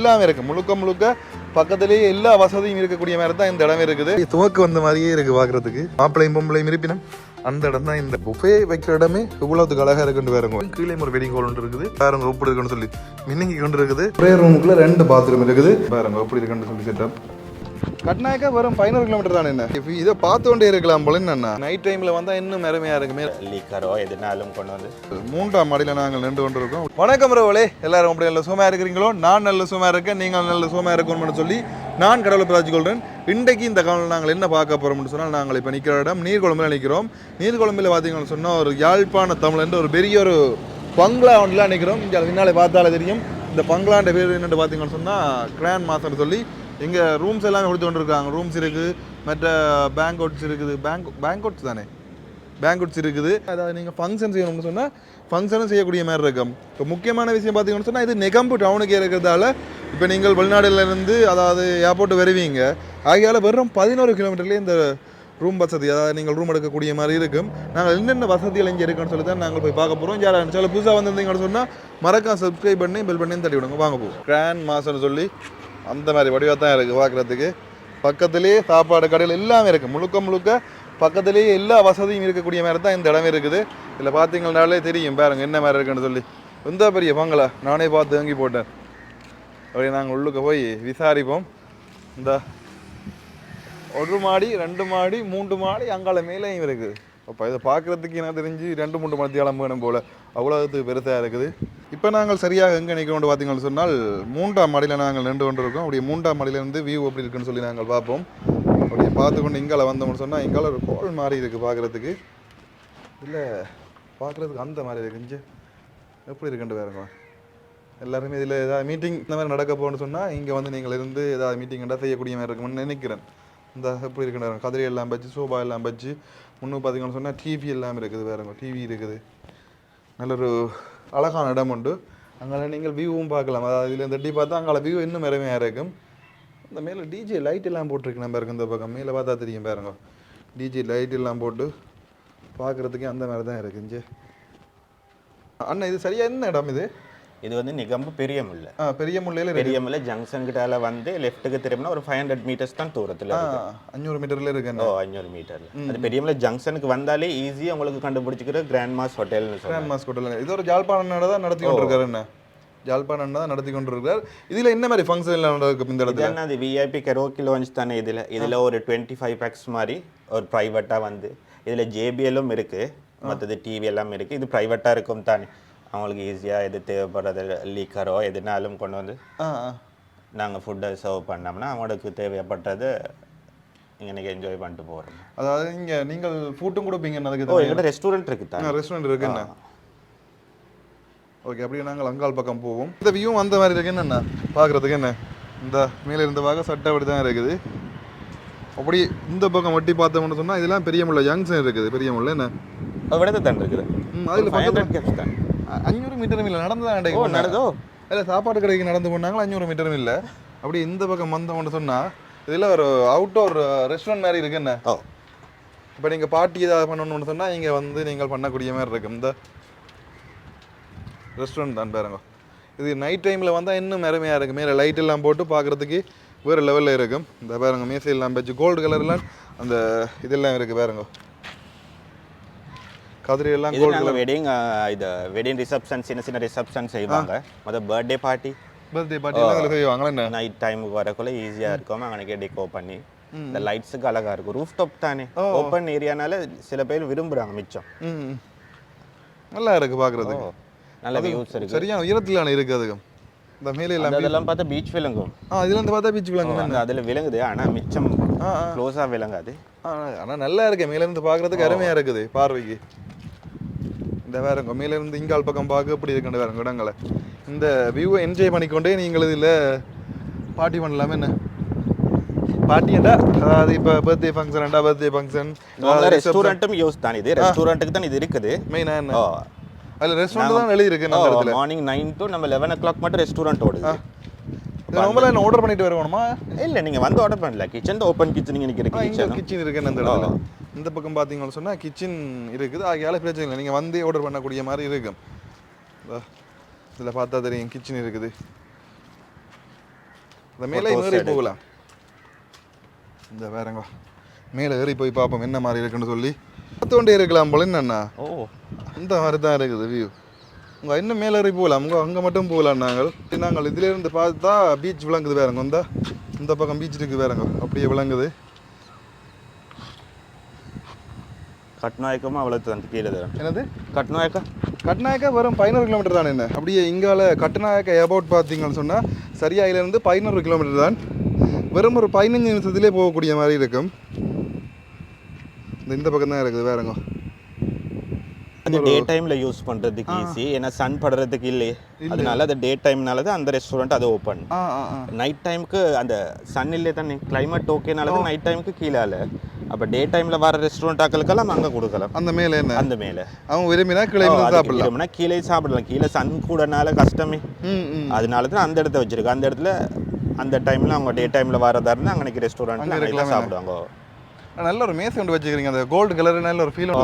எல்லாமே இருக்குது. முழுக்க முழுக்க பக்கத்துலேயே எல்லா வசதியும் இருக்கக்கூடிய மாதிரி தான் இந்த இடமே இருக்குது. துவக்கு வந்த மாதிரியே இருக்குது பார்க்குறதுக்கு. மாப்பிள்ளையும் பொம்பளையும் இருப்பினும் அந்த இடம் தான் இந்த புஃபே வைக்கிற இடமே இவ்வளவுக்கு அழகாக இருக்குன்னு வேறுங்க. கீழே ஒரு வெடிங் ஹால் ஒன்று இருக்குது பாருங்க, எப்படி இருக்குன்னு சொல்லி மின்னிங்கி கொண்டு இருக்குது. ஒரே ரூமுக்குள்ள 2 பாத்ரூம் இருக்குது பாருங்க, எப்படி இருக்குன்னு சொல்லி செட்டப். கட்னாக்கா வரும் 500 கிலோமீட்டர் தானே. என்ன இதை பார்த்து கொண்டே இருக்கலாம் போல. என்னன்னா நைட் டைம்ல வந்தா இன்னும் அருமையா இருக்குமே. லீக்கரோ எதுனாலும் கொண்டு வந்து 3ஆம் மாடியில் நாங்கள் நின்று கொண்டு இருக்கோம். வணக்கம் ரவலே, எல்லாரும் அப்படி நல்ல சுகமா இருக்கிறீங்களோ? நான் நல்ல சுகமா இருக்கேன், நீங்கள் நல்ல சுகமா இருக்கணும்னு சொல்லி நான் கடவுளை பிரார்த்திக்கொள்கிறேன். இன்றைக்கு இந்த காலம் நாங்கள் என்ன பார்க்க போறோம்னு சொன்னால், நாங்கள் இப்போ நிற்கிற இடம் நீர்கொழும்பில் நிற்கிறோம். நீர்கொழும்பில் பார்த்தீங்கன்னு சொன்னால் ஒரு யாழ்ப்பாண தமிழ் ஒரு பெரிய ஒரு பங்களா ஒன்றுலாம் நிற்கிறோம். இங்கே பின்னாலே பார்த்தாலே தெரியும். இந்த பங்களாண்ட பேர் என்னென்னு பார்த்தீங்கன்னு சொன்னால் கிராண்ட் மாஸ்டர் சொல்லி இங்கே ரூம்ஸ் எல்லாமே கொடுத்து கொண்டிருக்காங்க. ரூம்ஸ் இருக்குது, மற்ற பேங்க்அவுட்ஸ் இருக்குது. பேங்க்அவுட்ஸ் தானே, பேங்க்அவுட்ஸ் இருக்குது. அதாவது நீங்கள் ஃபங்க்ஷன் செய்யணும்னு சொன்னால் ஃபங்க்ஷனும் செய்யக்கூடிய மாதிரி இருக்கும். இப்போ முக்கியமான விஷயம் பார்த்தீங்கன்னு சொன்னால், இது நெகம்பு டவுனுக்கு இருக்கிறதால இப்போ நீங்கள் வெளிநாடுலேருந்து அதாவது ஏர்போர்ட்டு வருவீங்க. ஆகையால் வெறும் 11 கிலோமீட்டர்லேயே இந்த ரூம் வசதி, அதாவது நீங்கள் ரூம் எடுக்கக்கூடிய மாதிரி இருக்கும். நாங்கள் என்னென்ன வசதிகள் இங்கே இருக்குன்னு சொல்லி தான் நாங்கள் போய் பார்க்க போகிறோம். யாரும் சில புதுசாக வந்திருந்தீங்கன்னு சொன்னால் மறக்காம சப்ஸ்கிரைப் பண்ணி பெல் பண்ணி தட்டி விடுங்க. வாங்க போவோம். கிராண்ட் மாஸ்டர்னு சொல்லி அந்த மாதிரி வடிவாக தான் இருக்குது பார்க்குறதுக்கு. பக்கத்துலேயே சாப்பாடு கடையில் எல்லாமே இருக்குது. முழுக்க முழுக்க பக்கத்துலேயே எல்லா வசதியும் இருக்கக்கூடிய மாதிரி தான் இந்த இடமே இருக்குது. இதில் பார்த்தீங்கன்னாலே தெரியும் பாருங்க என்ன மாதிரி இருக்குன்னு சொல்லி. எந்த பெரிய பங்களா நானே பார்த்து வாங்கி போட்டேன். அப்படி நாங்கள் உள்ளுக்கு போய் விசாரிப்போம். இந்த 1 மாடி 2 மாடி 3 மாடி அங்கால மேலேயும் இருக்குது. அப்போ இதை பார்க்குறதுக்கு எனக்கு தெரிஞ்சு 2-3 மணித்தியாலம் வேணும் போல், அவ்வளோத்துக்கு பெருசாக இருக்குது. இப்போ நாங்கள் சரியாக எங்கே நிற்கிறோம் பார்த்தீங்கன்னு சொன்னால் 3ஆம் மாடியில் நாங்கள் நின்று கொண்டு இருக்கோம். அப்படியே 3ஆம் மாடியிலேருந்து வியூ எப்படி இருக்குன்னு சொல்லி நாங்கள் பார்ப்போம். அப்படியே பார்த்துக்கொண்டு இங்கால வந்தோம்னு சொன்னால் இங்கால ஒரு கோல் மாதிரி இருக்குது பார்க்குறதுக்கு. இல்லை பார்க்குறதுக்கு அந்த மாதிரி இருக்குது. இங்கே எப்படி இருக்குன்ட்டு வேறுங்க. எல்லாருமே இதில் ஏதாவது மீட்டிங் இந்த மாதிரி நடக்க போகணுன்னு சொன்னால் இங்கே வந்து நீங்கள் இருந்து ஏதாவது மீட்டிங் கண்டா செய்யக்கூடிய மாதிரி இருக்குன்னு நினைக்கிறேன். இந்த எப்படி இருக்குன்னு கதிரை எல்லாம் வச்சு, சோபா எல்லாம் வச்சு, முன்னும் பார்த்தீங்கன்னு சொன்னால் டிவி எல்லாம் இருக்குது வேறுங்க. டிவி இருக்குது, நல்ல ஒரு அழகான இடம் உண்டு. அங்கே நீங்கள் வியூவும் பார்க்கலாம். அதாவது இதில் இந்த பார்த்தா அங்கே வியூ இன்னும் அருமையாக இருக்கும். இந்த மேலே டிஜே லைட் எல்லாம் போட்டிருக்கு நம்ம இருக்கு. இந்த பக்கம் மேலே பார்த்தா தெரியும் பாருங்க, டிஜே லைட் எல்லாம் போட்டு பார்க்குறதுக்கே அந்த மாதிரி தான் இருக்குது. இங்கே அண்ணா இது சரியா என்ன இடம் இது? இது வந்து நிகம்பு பெரியமுல்லை. பெரியமுல்லை ஜங்ஷன் கிட்டால வந்து லெஃப்ட்டுக்கு திரும்பினா ஒரு 500 மீட்டர்ஸ் தான் தூரத்தில். 500 மீட்டர்ல இருக்கு. 500 மீட்டர்ல. அது பெரியமுல்லை ஜங்ஷனுக்கு வந்தாலே ஈஸியாக உங்களுக்கு கண்டுபிடிச்சிக்கிற grand mass hotel. Grand mass hotel இது ஒரு யாழ்ப்பாணம் தான் நடத்தி கொண்டிருக்காரு. என்ன யாழ்ப்பாணம் தான் நடத்தி கொண்டிருக்கார். இதில் என்ன மாதிரி ஃபங்க்ஷன் எல்லாம் நடக்கும் இந்த இடத்துல? அது விஐபி கரோக்கி லான்ச் தானே. இதில் ஒரு 25 பேக்ஸ் மாதிரி ஒரு ப்ரைவேட்டாக வந்து இதில் ஜேபிஎல்லும் இருக்குது, மற்றது டிவி எல்லாம் இருக்குது. இது ப்ரைவேட்டாக இருக்கும் தானே, அவங்களுக்கு ஈஸியாக எது தேவைப்படுறது லீக்கரோ எதுனாலும் கொண்டு வந்து நாங்கள் ஃபுட்டை சர்வ் பண்ணோம்னா அவங்களுக்கு தேவைப்பட்டது இங்கே என்ஜாய் பண்ணிட்டு போகிறோம். அதாவது இங்கே நீங்கள் ஃபுட்டும் கொடுப்பீங்க? எங்கள்கிட்ட ரெஸ்டாரண்ட் இருக்குது. ரெஸ்டாரண்ட் இருக்கு என்ன? ஓகே, அப்படியே நாங்கள் அங்கால் பக்கம் போவோம். இந்த வியூ அந்த மாதிரி இருக்கு. என்னென்ன பார்க்குறதுக்கு என்ன இந்த மேலே இருந்த பார்க்க சட்டை அப்படி தான் இருக்குது. அப்படி இந்த பக்கம் வட்டி பார்த்தோம்னு சொன்னால் இதெல்லாம் பெரியமுல்லை ஜங்ஷன் இருக்குது. பெரியமுல்லை என்ன விடத்தை தான் இருக்குது. அதில் 500 மீட்டரும் இல்லை, நடந்து தான் நடந்தோ இல்லை, சாப்பாடு கடைக்கு நடந்து போனாங்களா 500 மீட்டரும் இல்லை. அப்படி இந்த பக்கம் வந்தோம்னு சொன்னால் இதில் ஒரு அவுட்டோர் ரெஸ்டாரண்ட் மாதிரி இருக்கு. என்ன இப்போ நீங்கள் பார்ட்டி ஏதாவது பண்ணணும்னு சொன்னால் இங்கே வந்து நீங்கள் பண்ணக்கூடிய மாதிரி இருக்கும். இந்த ரெஸ்டாரண்ட் தான் பாருங்க. இது நைட் டைமில் வந்தால் இன்னும் அருமையாக இருக்குது. மேலே லைட் எல்லாம் போட்டு பார்க்குறதுக்கு வேறு லெவலில் இருக்கும். இந்த பாருங்க மேசையெல்லாம் வச்சு கோல்டு கலர்லாம் அந்த இதெல்லாம் இருக்குது பாருங்க. கதிரையெல்லாம் கோல்டு வெட்டிங், இது வெட்டிங் ரிசப்ஷன், சின்ன ரிசப்ஷன் செய்வாங்க. மொதல் பர்த்டே பார்ட்டி எல்லாம் செய்வாங்களா? என்ன நைட் டைமுக்கு வரக்குள்ள ஈஸியாக இருக்கும். அங்கே டெக்கோ பண்ணி இந்த லைட்ஸுக்கு அழகாக இருக்கும். ரூஃப் டாப் தானே, ஓப்பன் ஏரியானால சில பேர் விரும்புகிறாங்க. மிச்சம் நல்லா இருக்குது பார்க்குறதுக்கு. நல்ல வியூஸ் இருக்குது. சரியான உயரத்தில் இருக்குது. அதுக்கு இந்த மேலே அதெல்லாம் பார்த்தா பீச் விளங்கும். இதுல இருந்து பார்த்தா பீச் விளங்கும். அதில் விளங்குது, ஆனால் மிச்சம் க்ளோஸாக விளங்காது. ஆனால் நல்லா இருக்கு. மேலேருந்து பார்க்குறதுக்கு அருமையாக இருக்குது பார்வைக்கு. இந்த வேறங்க மேலேருந்து இங்கால் பக்கம் பார்க்க எப்படி இருக்குன்னு வேறங்க இடங்களை. இந்த வியூவை என்ஜாய் பண்ணிக்கொண்டே நீங்கள் இதில் பார்ட்டி பண்ணலாமே. என்ன பார்ட்டியா? அதாவது இப்போ பர்த்டே ஃபங்க்ஷன், பர்த்டே ஃபங்க்ஷன், ரெஸ்டாரண்ட்டும் யூஸ் தான். இது ரெஸ்டாரண்ட்டுக்கு தான் இது இருக்குது மெயினாக. என்ன அதில் ரெஸ்டாரண்ட் தான் எழுதிருக்கு. மார்னிங் 9 to நம்ம 11 o'clock மட்டும் ரெஸ்டாரண்ட் ஓடுது. நம்மள என்ன ஆர்டர் பண்ணிட்டு வரணுமா? இல்லை, நீங்கள் வந்து ஆர்டர் பண்ணல. கிச்சன் ஓப்பன் கிச்சன் நீங்கள் நினைக்கிறீங்க. கிச்சன் இருக்குன்னு அந்த இடத்துல. இந்த பக்கம் பார்த்தீங்கன்னு சொன்னால் கிச்சன் இருக்குது. ஆகையால பிரச்சனை இல்லை, நீங்கள் வந்து ஆர்டர் பண்ணக்கூடிய மாதிரி இருக்கும். இதில் பார்த்தா தெரியும் கிச்சன் இருக்குது. இந்த மேலே ஏறி போகலாம். இந்த வேறங்க மேலே ஏறி போய் பார்ப்போம் என்ன மாதிரி இருக்குன்னு சொல்லி பார்த்துக்கொண்டே இருக்கலாம் போல. என்னண்ணா இந்த மாதிரி தான் இருக்குது வியூ. உங்கள் இன்னும் மேலே ஏறி போகலாம். அங்கே மட்டும் போகலாம். நாங்கள் இதிலேருந்து பார்த்தா பீச் விளங்குது வேறங்க. இந்த பக்கம் பீச் இருக்குது வேறங்க, அப்படியே விளங்குது. கட்நாயக்கமும் அவ்வளோ தான் கீழே தான். என்னது கட்நாயக்கா வரும் 11 கிலோமீட்டர் தான். என்ன அப்படியே இங்கால கட்நாயக்கா ஏர்போர்ட் பார்த்தீங்கன்னு சொன்னால் சரியா இதிலேருந்து 11 கிலோமீட்டர் தான். வெறும் ஒரு 15 நிமிஷத்துலேயே போகக்கூடிய மாதிரி இருக்கும். இந்த பக்கம் தான் இருக்குது வேறங்க. அது டே டைமில் யூஸ் பண்ணுறதுக்கு ஈஸி, ஏன்னா சன் படுறதுக்கு இல்லையே, அதனால அது டே டைம்னால தான் அந்த ரெஸ்டாரண்ட் அது ஓப்பன். நைட் டைமுக்கு அந்த சன் இல்லையே தானே, கிளைமேட் ஓகேனால தான் நைட் டைமுக்கு கீழே. அப்போ டே டைமில் வர ரெஸ்டாரண்ட் ஆக்களுக்கெல்லாம் அங்கே கொடுக்கலாம். அந்த மேலே என்ன அந்த மேலே அவங்க விரும்பினா சாப்பிடலாம். கீழே சாப்பிடலாம். கீழே சன் கூடனால கஷ்டமே, அதனால தான் அந்த இடத்த வச்சிருக்கு. அந்த இடத்துல அந்த டைமில் அவங்க டே டைமில் வரதா இருந்தால் அங்கே ரெஸ்டாரண்ட் சாப்பிடுவாங்க. நல்ல ஒரு மேசை கொண்டு வச்சுக்கிறீங்க, அந்த கோல்டு கலர் நல்ல ஒரு ஃபீல்.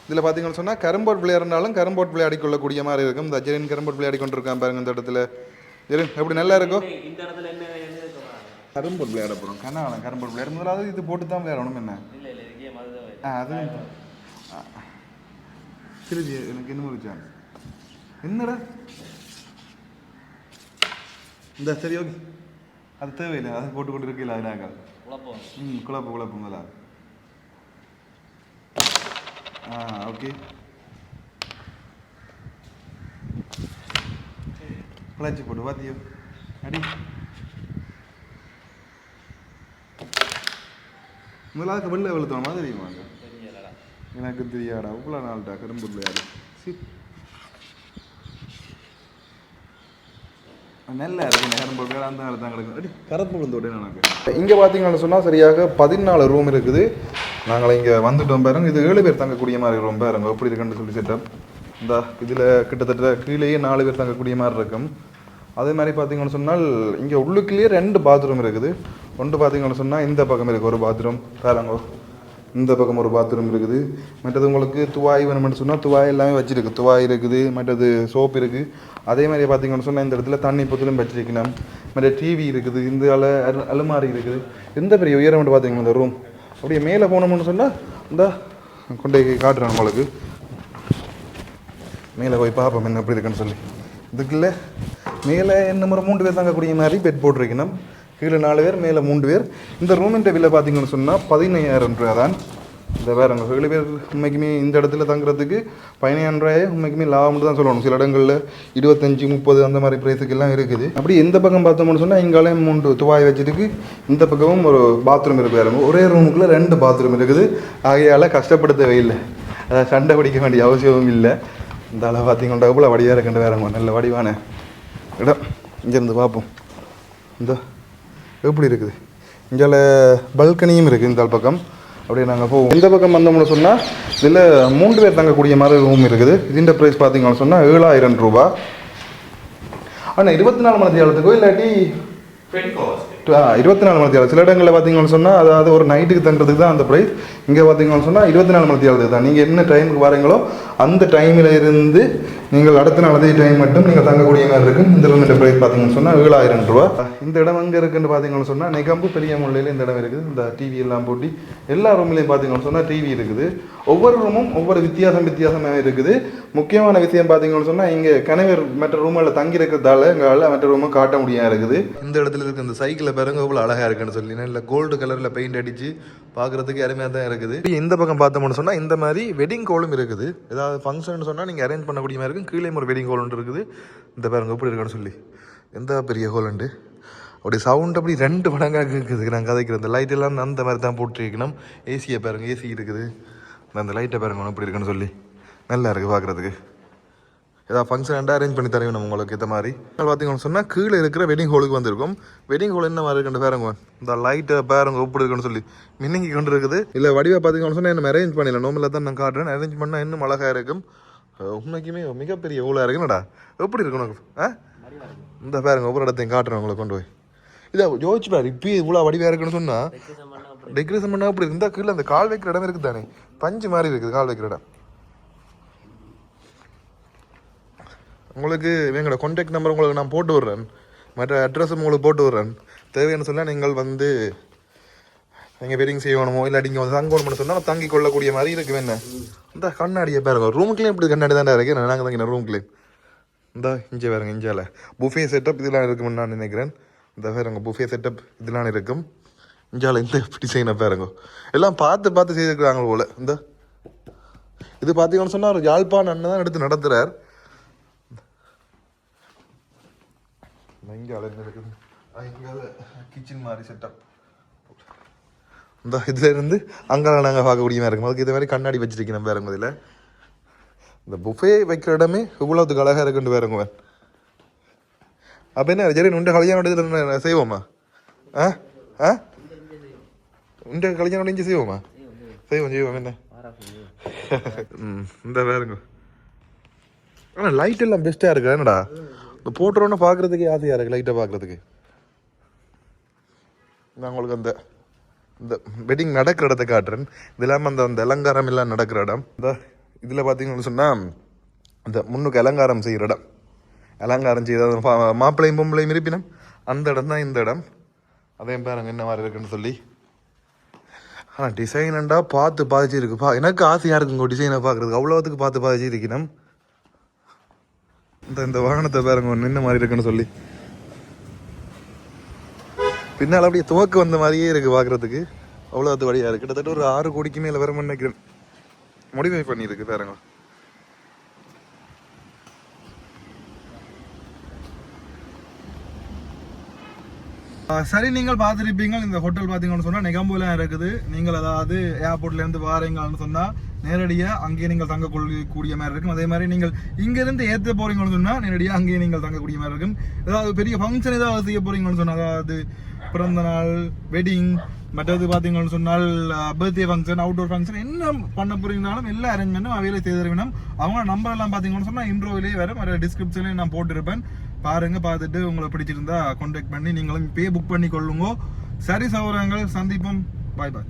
இதில் பார்த்தீங்கன்னு சொன்னால் கரும்போர்ட் விளையாடுனாலும் கரும்போர்ட் விளையாடி கொள்ளக்கூடிய மாதிரி இருக்கும். இந்த ஜெரின் கரும்போர்ட் விளையாடி கொண்டிருக்கான் பாருங்க இந்த இடத்துல. ஜெரின் எப்படி நல்லா இருக்கும். கரும்போர்ட் விளையாட போகிறோம். கரும்போர்ட் விளையாடும் முதலாவது இது போட்டு தான் விளையாடணும். என்ன அது சரி, எனக்கு என்ன ஒரு சான்ஸ் என்னடா இந்த சரி ஓகே, அது தேவையில்லை. அது போட்டு கொண்டு இருக்கல. அது நாங்கள் குழப்பங்களா. ஓகே பிளாச்சி போட்டு பாத்தியோ அடி. முதலாவது வெளில வெளுத்தோம் மாதிரி தெரியுமாங்க. எனக்கு தெரியாடா இவ்வளோ நாள்டா கரும்பு விளையாடு. நல்லா இருக்கு கரும்பு விளையாட. அந்த நாள் தான் கிடக்கும். அடி கரப்பு விழுந்தோடனே எனக்கு. இங்கே பார்த்தீங்கன்னு சொன்னால் சரியாக 14 ரூம் இருக்குது. நாங்கள் இங்கே வந்துட்டோம் பாருங்க. இது 7 பேர் தங்கக்கூடிய மாதிரி ரூம் பாருங்க எப்படி இருக்குன்னு சொல்லி செட்டப். இந்த இதில் கிட்டத்தட்ட கீழேயே 4 பேர் தங்கக்கூடிய மாதிரி இருக்கும். அதே மாதிரி பார்த்தீங்கன்னு சொன்னால் இங்கே உள்ளுக்குள்ளேயே 2 பாத்ரூம் இருக்குது. ஒன்று பார்த்தீங்கன்னு சொன்னால் இந்த பக்கம் இருக்குது ஒரு பாத்ரூம் பாருங்க. இந்த பக்கம் ஒரு பாத்ரூம் இருக்குது. மற்றது உங்களுக்கு துவாய் வேணும்னு சொன்னால் துவாய் எல்லாமே வச்சுருக்கு. துவாய் இருக்குது, மற்றது சோப் இருக்குது. அதே மாதிரி பார்த்தீங்கன்னு சொன்னால் இந்த இடத்துல தண்ணி பொத்துலும் வச்சிருக்கணும். மற்ற டிவி இருக்குது. இந்த அலுமாரி இருக்குது. எந்த பெரிய உயரம் பார்த்தீங்கன்னா இந்த ரூம் அப்படியே மேலே போனோம்னு சொன்னால் இந்த கொண்டே காட்டுறேன் உங்களுக்கு. மேலே போய் பார்ப்போம் என்ன எப்படி இருக்குன்னு சொல்லி. இதுக்குள்ள மேலே என்ன முறை 3 பேர் தங்கக்கூடிய மாதிரி பெட் போட்டிருக்கணும். கீழே 4 பேர், மேலே 3 பேர். இந்த ரூமின் விலை பார்த்தீங்கன்னு சொன்னால் 15,000 ரூபா தான். இந்த வேறுங்க 7 பேர் உண்மைக்குமே இந்த இடத்துல தங்குறதுக்கு 15,000 ரூபாயே உண்மைக்குமே லாபம்னு தான் சொல்லணும். சில இடங்களில் 25, 30 அந்த மாதிரி ப்ரைஸுக்கு எல்லாம் இருக்குது. அப்படி எந்த பக்கம் பார்த்தோம்னு சொன்னால் இங்காலையும் 3 துவாய் வச்சுருக்கு. இந்த பக்கமும் ஒரு பாத்ரூம் இருக்கு பாருங்க. ஒரே ரூமுக்குள்ளே 2 பாத்ரூம் இருக்குது. ஆகையால் கஷ்டப்படுத்தவே இல்லை, அதாவது சண்டை பிடிக்க வேண்டிய அவசியமும் இல்லை. இந்த அளவு பார்த்தீங்கன்னா இவ்வளோ வடிவாக இருக்குன்ற வேறங்க நல்ல வடிவான இடம். இங்கேருந்து பார்ப்போம் இந்த எப்படி இருக்குது. இங்கே பல்கனியும் இருக்குது இந்த பக்கம். அப்படியே நாங்கள் போவோம். இந்த பக்கம் வந்தோம்னு சொன்னால் இதில் 3 பேர் தங்கக்கூடிய மாதிரி ரூம் இருக்குது. இதுன்ற ப்ரைஸ் பார்த்தீங்கன்னு சொன்னால் 7,000 ரூபா. ஆனால் 24 மணி நேரத்துக்கோ இல்லாட்டி 24 மணி நேரம். சில இடங்களில் பார்த்தீங்கன்னு சொன்னால் அதாவது ஒரு நைட்டுக்கு தங்குறதுக்கு தான் அந்த ப்ரைஸ். இங்கே பார்த்தீங்கன்னு சொன்னால் 24 மணி நேரத்துக்கு தான். நீங்கள் என்ன டைமுக்கு வரீங்களோ அந்த டைமில் இருந்து நீங்கள் அடுத்த நாள் அதே டைம் மட்டும் நீங்கள் தங்கக்கூடிய மாதிரி இருக்கும். இந்த ரூமிൻ്റെ ப்ரைஸ் பார்த்தீங்கன்னு சொன்னால் 7,000 ரூபா. இந்த இடம் எங்கே இருக்குன்னு பார்த்தீங்கன்னு சொன்னால் நெகம்பு பெரிய முல்லையில் இந்த இடம் இருக்குது. இந்த டிவி எல்லாம் போட்டி எல்லா ரூம்லேயும் பார்த்தீங்கன்னு சொன்னால் டிவி இருக்குது. ஒவ்வொரு ரூமும் ஒவ்வொரு வித்தியாசமாக இருக்குது. முக்கியமான விஷயம் பார்த்தீங்கன்னு சொன்னால் இங்கே கணவர் மற்ற ரூமில் தங்கி இருக்கிறதால எங்களால் மற்ற ரூமும் காட்ட முடியாது இருக்குது. இந்த இடத்துல இருக்க இந்த சைக்கிளை பாருங்க எவ்வளோ அழகாக இருக்குன்னு சொல்லி நல்ல கோல்டு கலரில் பெயிண்ட் அடித்து பார்க்குறதுக்கு அருமையாக தான் இருக்குது. இந்த பக்கம் பார்த்தோம்னு சொன்னால் இந்த மாதிரி வெட்டிங் கோலும் இருக்குது. ஏதாவது ஃபங்க்ஷன் சொன்னால் நீங்கள் அரேஞ்ச் பண்ணக்கூடிய மாதிரி இருக்கும். கீழே ஒரு வெட்டிங் ஹோல் ஒன்று இருக்குது. இந்த பாருங்க எப்படி இருக்குன்னு சொல்லி எந்த பெரிய ஹோல் உண்டு. அப்படி சவுண்ட் அப்படி 2 மடங்காக இருக்குது. நாங்கள் கதைக்கிறோம். இந்த லைட் எல்லாம் அந்த மாதிரி தான் போட்டுருக்கணும். ஏசியை பாருங்க, ஏசி இருக்குது. அந்த லைட்டை பாருங்க எப்படி இருக்குன்னு சொல்லி நல்லா இருக்குது பார்க்குறதுக்கு. ஏதாவது ஃபங்க்ஷன் அரேஞ்ச் பண்ணி தருவேன் உங்களுக்கு இந்த மாதிரி. பார்த்தீங்கன்னு சொன்னால் கீழே இருக்கிற வெட்டிங் ஹோலுக்கு வந்திருக்கும். வெட்டிங் ஹோல் என்ன மாதிரி இருக்குன்னு பாருங்க. இந்த லைட்டை பாருங்க எப்படி இருக்குன்னு சொல்லி மின்னிங்கி கொண்டு இருக்குது. இல்லை வடிவாக பார்த்தீங்கன்னு சொன்னால் என்ன அரேஞ்ச் பண்ணிடல. நோமில் தான் நான் காட்டுறேன். அரேஞ்ச் பண்ணால் இன்னும் அழகாக இருக்கும். உண்மைக்குமே மிகப்பெரிய ஹோலாக இருக்குன்னடா. எப்படி இருக்கணும் இந்த பாருங்க ஒவ்வொரு இடத்தையும் காட்டுறேன் உங்களை கொண்டு போய். இதை யோசிச்சு பாரு. இப்போ இவ்வளோ வடிவாக இருக்குன்னு சொன்னால் டெக்கரேஷன் பண்ணால் அப்படி இருந்தால் கீழே அந்த கால் வைக்கிற இடம் இருக்குது தானே, பஞ்சு மாதிரி இருக்குது கால் வைக்கிற இடம். உங்களுக்கு எங்களோட கான்டாக்ட் நம்பர் உங்களுக்கு நான் போட்டு விட்றேன். மற்ற அட்ரஸும் உங்களுக்கு போட்டு விட்றேன். தேவைன்னு சொன்னால் நீங்கள் வந்து நீங்கள் வெட்டிங் செய்யணுமோ இல்லாட்டி இங்கே வந்து தங்கணும்னு சொன்னால் தங்கி கொள்ளக்கூடிய மாதிரி இருக்கு. என்ன இந்த கண்ணாடியை பாருங்க, ரூம் கிளீன் இப்படி கண்ணாடி தானே இருக்கு. நாங்கள் தங்கின ரூம் கிளீன் இந்த இங்கே பாருங்க, இஞ்சால புஃபே செட்டப் இதெல்லாம் இருக்குன்னு நான் நினைக்கிறேன். இந்த பாருங்க புஃபே செட்டப் இதெல்லாம் இருக்கும். இஞ்சால இந்த டிசைனை பாருங்க, எல்லாம் பார்த்து பார்த்து செய்திருக்கிறாங்க போல. இந்த இது பார்த்தீங்கன்னு சொன்னால் ஒரு யாழ்ப்பாணம் அண்ணன் தான் எடுத்து நடத்துகிறார். இங்கால என்ன இருக்குது, இங்கால கிச்சன் மாதிரி செட்டப். இந்த இதுல இருந்து அங்கால நாங்கள் பார்க்கக்கூடிய மாதிரி இருக்கும். அதுக்கு இதே மாதிரி கண்ணாடி வச்சிருக்கேன் பாருங்க. இதில் இந்த புஃபே வைக்கிற இடமே இவ்வளோத்துக்கு அழகாக இருக்குன்னு பாருங்க. அப்போ என்ன சரி, உண்ட கல்யாணம் இதில் செய்வோமா? ஆ ஆ உண்ட கல்யாணம் இங்கே செய்வோமா? செய்வோம் என்ன. இந்த பாருங்க, ஆனால் லைட் எல்லாம் பெஸ்ட்டாக இருக்கு. என்னடா இந்த போட்டுறோன்னு பார்க்குறதுக்கே ஆசையாக இருக்குது லைட்டை பார்க்குறதுக்கு. நான் உங்களுக்கு அந்த இந்த வெட்டிங் நடக்கிற இடத்த காட்டுறேன். இது இல்லாமல் அந்த அலங்காரம் எல்லாம் நடக்கிற இடம். இந்த இதில் பார்த்தீங்கன்னு சொன்னால் அந்த முன்னுக்கு அலங்காரம் செய்கிற இடம், அலங்காரம் செய்த மாப்பிள்ளையும் பொம்பளையும் இருப்பினும் அந்த இடம் தான் இந்த இடம். அதையும் பாருங்க என்ன மாதிரி இருக்குன்னு சொல்லி. ஆனால் டிசைனண்டா பார்த்து பாதிச்சு இருக்குப்பா. எனக்கு ஆசையாக இருக்குங்க டிசைனை பார்க்குறதுக்கு, அவ்வளோத்துக்கு பார்த்து பாதிச்சு இருக்கணும். இந்த வாகனத்தை பாருங்க நின்ன மாதிரி இருக்குன்னு சொல்லி. பின்னால் அப்படியே துவக்கு வந்த மாதிரியே இருக்குது பார்க்குறதுக்கு, அவ்வளோத்து வழியாக இருக்குது. கிட்டத்தட்ட ஒரு 6 கோடிக்கு மேலே வர நினைக்கிறேன். மோடிஃபை பண்ணியிருக்கு பாருங்க. சரி, நீங்கள் பார்த்துருப்பீங்க இந்த ஹோட்டல் பார்த்தீங்கன்னு சொன்னால் நெகம்போலாம் இருக்குது. நீங்கள் அதாவது ஏர்போர்ட்லேருந்து வாரீங்கன்னு சொன்னால் நேரடியாக அங்கேயே நீங்கள் தங்க கொள்ளக்கூடிய மாதிரி இருக்கும். அதே மாதிரி நீங்கள் இங்கேருந்து ஏற்ற போகிறீங்கன்னு சொன்னால் நேரடியாக அங்கேயே நீங்கள் தங்கக்கூடிய மாதிரி இருக்கும். ஏதாவது பெரிய ஃபங்க்ஷன் ஏதாவது செய்ய போகிறீங்கன்னு சொன்னால், அதாவது பிறந்த நாள், வெட்டிங், மற்றது பார்த்தீங்கன்னு சொன்னால் பர்த்டே ஃபங்க்ஷன், அவுட்டோர் ஃபங்க்ஷன், என்ன பண்ண போகிறீங்கனாலும் எல்லா அரேஞ்ச்மெண்ட்டும் அவையிலே செய்து தருவினோம். அவங்க நம்பர் எல்லாம் பார்த்தீங்கன்னு சொன்னால் இன்ட்ரோவிலேயே வரும், அதில் டிஸ்கிரிப்ஷன்லேயும் நான் போட்டிருப்பேன். பாருங்க, பார்த்துட்டு உங்களுக்கு பிடிச்சிருந்தா கான்டாக்ட் பண்ணி நீங்களும் பே புக் பண்ணி கொள்ளுங்க. சரி சௌரங்கள், சந்திப்போம். பாய் பாய்.